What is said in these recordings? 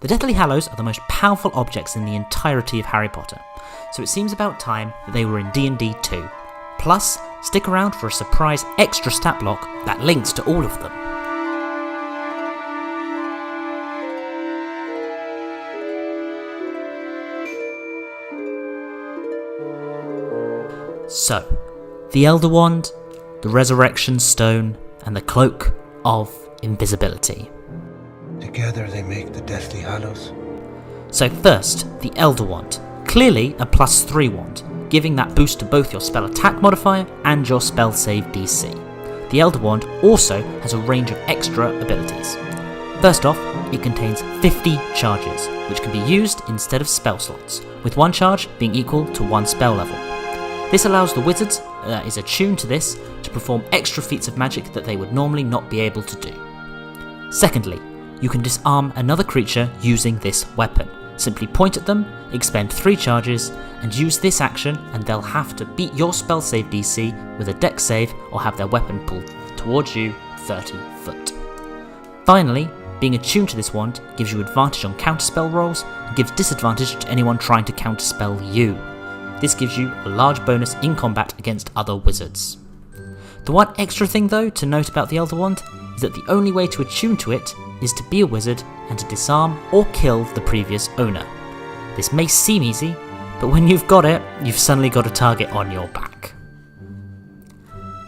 The Deathly Hallows are the most powerful objects in the entirety of Harry Potter, so it seems about time that they were in D&D too. Plus, stick around for a surprise extra stat block that links to all of them. So, the Elder Wand, the Resurrection Stone, and the Cloak of Invisibility. Together they make the Deathly Hallows. So first, the Elder Wand. Clearly a +3 wand, giving that boost to both your spell attack modifier and your spell save DC. The Elder Wand also has a range of extra abilities. First off, it contains 50 charges, which can be used instead of spell slots, with one charge being equal to one spell level. This allows the wizard that is attuned to this to perform extra feats of magic that they would normally not be able to do. Secondly, you can disarm another creature using this weapon. Simply point at them, expend 3 charges, and use this action, and they'll have to beat your spell save DC with a dex save or have their weapon pulled towards you 30 foot. Finally, being attuned to this wand gives you advantage on counterspell rolls and gives disadvantage to anyone trying to counterspell you. This gives you a large bonus in combat against other wizards. The one extra thing though to note about the Elder Wand is that the only way to attune to it is to be a wizard and to disarm or kill the previous owner. This may seem easy, but when you've got it, you've suddenly got a target on your back.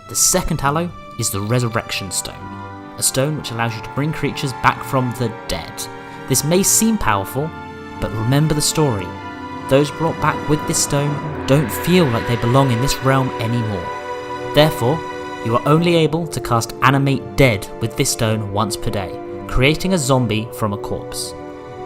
The second hallow is the Resurrection Stone, a stone which allows you to bring creatures back from the dead. This may seem powerful, but remember the story. Those brought back with this stone don't feel like they belong in this realm anymore. Therefore, you are only able to cast Animate Dead with this stone once per day, creating a zombie from a corpse.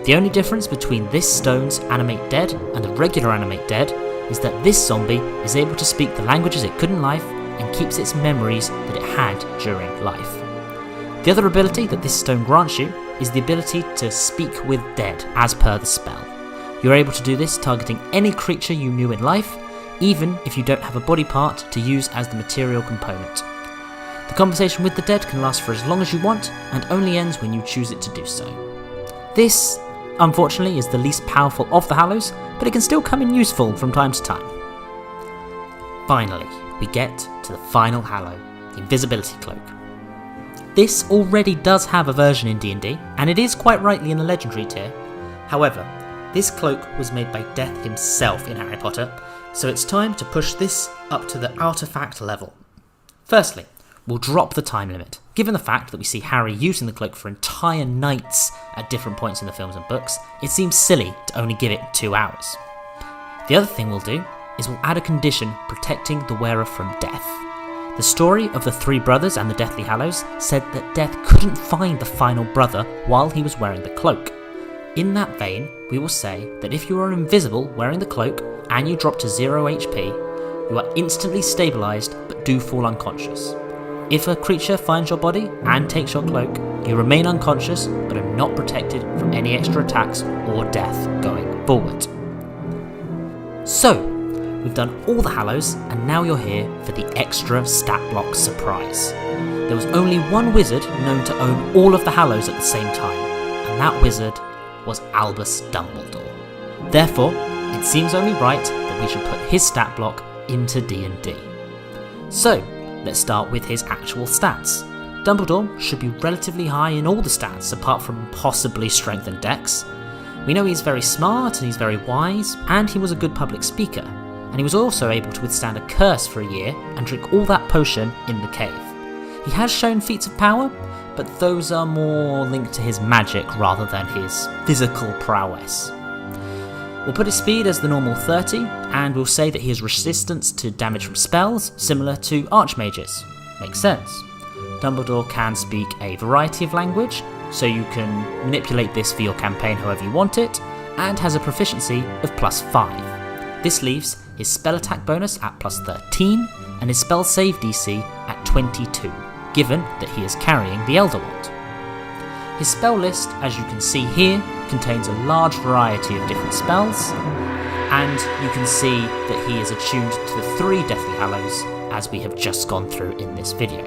The only difference between this stone's Animate Dead and the regular Animate Dead is that this zombie is able to speak the languages it could in life and keeps its memories that it had during life. The other ability that this stone grants you is the ability to speak with dead as per the spell. You're able to do this targeting any creature you knew in life, even if you don't have a body part to use as the material component. The conversation with the dead can last for as long as you want and only ends when you choose it to do so. This, unfortunately, is the least powerful of the Hallows, but it can still come in useful from time to time. Finally, we get to the final Hallow, the Invisibility Cloak. This already does have a version in D&D, and it is quite rightly in the Legendary tier. However, this cloak was made by Death himself in Harry Potter, so it's time to push this up to the artifact level. Firstly, we'll drop the time limit. Given the fact that we see Harry using the cloak for entire nights at different points in the films and books, it seems silly to only give it 2 hours. The other thing we'll do is we'll add a condition protecting the wearer from death. The story of the 3 brothers and the Deathly Hallows said that Death couldn't find the final brother while he was wearing the cloak. In that vein, we will say that if you are invisible wearing the cloak and you drop to 0 HP, you are instantly stabilised but do fall unconscious. If a creature finds your body and takes your cloak, you remain unconscious but are not protected from any extra attacks or death going forward. So, we've done all the Hallows and now you're here for the extra stat block surprise. There was only one wizard known to own all of the Hallows at the same time, and that wizard was Albus Dumbledore. Therefore, it seems only right that we should put his stat block into D&D. So, let's start with his actual stats. Dumbledore should be relatively high in all the stats apart from possibly strength and dex. We know he's very smart and he's very wise, and he was a good public speaker, and he was also able to withstand a curse for a year and drink all that potion in the cave. He has shown feats of power, but those are more linked to his magic rather than his physical prowess. We'll put his speed as the normal 30, and we'll say that he has resistance to damage from spells, similar to archmages. Makes sense. Dumbledore can speak a variety of language, so you can manipulate this for your campaign however you want it, and has a proficiency of +5. This leaves his spell attack bonus at +13, and his spell save DC at 22. Given that he is carrying the Elder Wand. His spell list, as you can see here, contains a large variety of different spells, and you can see that he is attuned to the 3 Deathly Hallows as we have just gone through in this video.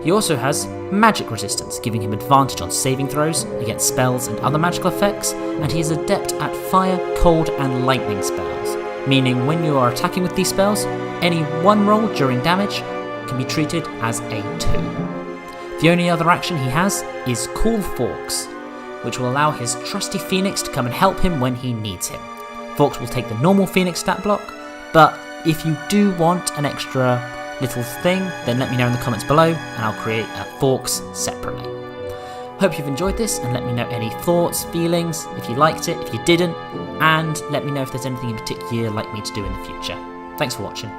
He also has magic resistance, giving him advantage on saving throws against spells and other magical effects, and he is adept at fire, cold and lightning spells, meaning when you are attacking with these spells, any one roll during damage can be treated as a 2. The only other action he has is Call Forks, which will allow his trusty Phoenix to come and help him when he needs him. Forks will take the normal Phoenix stat block, but if you do want an extra little thing, then let me know in the comments below and I'll create a Forks separately. Hope you've enjoyed this and let me know any thoughts, feelings, if you liked it, if you didn't, and let me know if there's anything in particular you'd like me to do in the future. Thanks for watching.